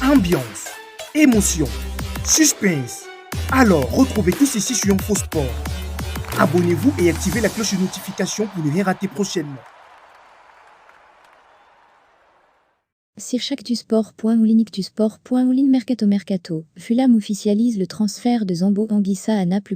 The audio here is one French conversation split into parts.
ambiance, émotion, suspense. Alors, retrouvez tout ceci sur InfoSport. Abonnez-vous et activez la cloche de notification pour ne rien rater prochainement. Circhactusport.oulinictusport.ouline Mercato. Fulham officialise le transfert de Zambo Anguissa à Naples.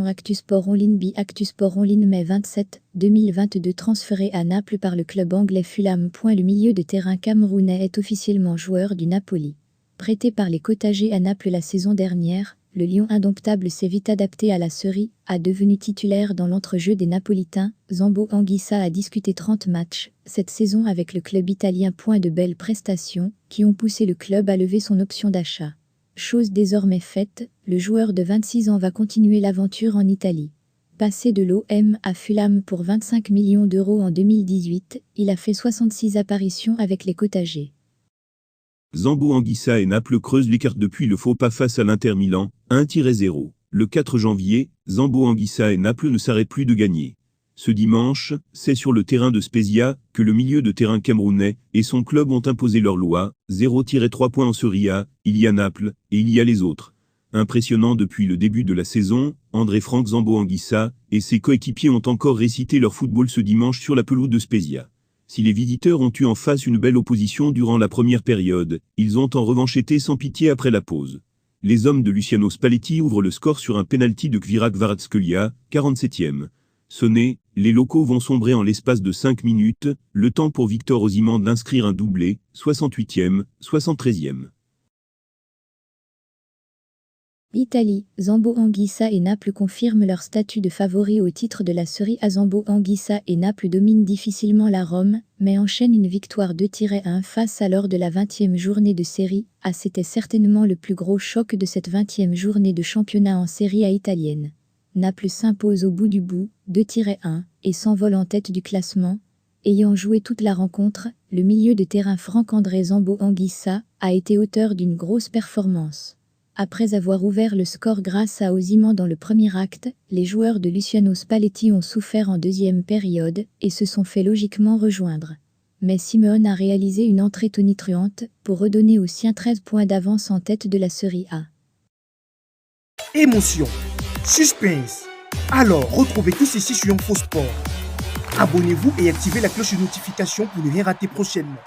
Actusport Online B. Actusport Online mai 27, 2022. Transféré à Naples par le club anglais Fulham. Le milieu de terrain camerounais est officiellement joueur du Napoli. Prêté par les Cotagers à Naples la saison dernière, le lion indomptable s'est vite adapté à la Serie A. Devenu titulaire dans l'entrejeu des Napolitains, Zambo Anguissa a disputé 30 matchs cette saison avec le club italien. De belles prestations qui ont poussé le club à lever son option d'achat. Chose désormais faite, le joueur de 26 ans va continuer l'aventure en Italie. Passé de l'OM à Fulham pour 25 millions d'euros en 2018, il a fait 66 apparitions avec les Cotagers. Zambo Anguissa et Naples creusent l'écart depuis le faux pas face à l'Inter Milan, 1-0. Le 4 janvier, Zambo Anguissa et Naples ne s'arrêtent plus de gagner. Ce dimanche, c'est sur le terrain de Spezia que le milieu de terrain camerounais et son club ont imposé leur loi, 0-3 points en Serie A, il y a Naples et il y a les autres. Impressionnant depuis le début de la saison, André-Franck Zambo Anguissa et ses coéquipiers ont encore récité leur football ce dimanche sur la pelouse de Spezia. Si les visiteurs ont eu en face une belle opposition durant la première période, ils ont en revanche été sans pitié après la pause. Les hommes de Luciano Spalletti ouvrent le score sur un penalty de Kvaratskhelia, 47e. Sonné, les locaux vont sombrer en l'espace de 5 minutes, le temps pour Victor Osimhen d'inscrire un doublé, 68e, 73e. Italie, Zambo Anguissa et Naples confirment leur statut de favoris au titre de la Serie A. Zambo Anguissa et Naples dominent difficilement la Rome, mais enchaînent une victoire 2-1 face à lors de la 20e journée de Serie A. C'était certainement le plus gros choc de cette 20e journée de championnat en Serie A italienne. Naples s'impose au bout du bout, 2-1, et s'envole en tête du classement. Ayant joué toute la rencontre, le milieu de terrain Franck-André Zambo Anguissa a été auteur d'une grosse performance. Après avoir ouvert le score grâce à Osimhen dans le premier acte, les joueurs de Luciano Spalletti ont souffert en deuxième période et se sont fait logiquement rejoindre. Mais Simeone a réalisé une entrée tonitruante pour redonner aux siens 13 points d'avance en tête de la Serie A. Émotion, suspense. Alors, retrouvez tout ceci sur InfoSport. Abonnez-vous et activez la cloche de notification pour ne rien rater prochainement.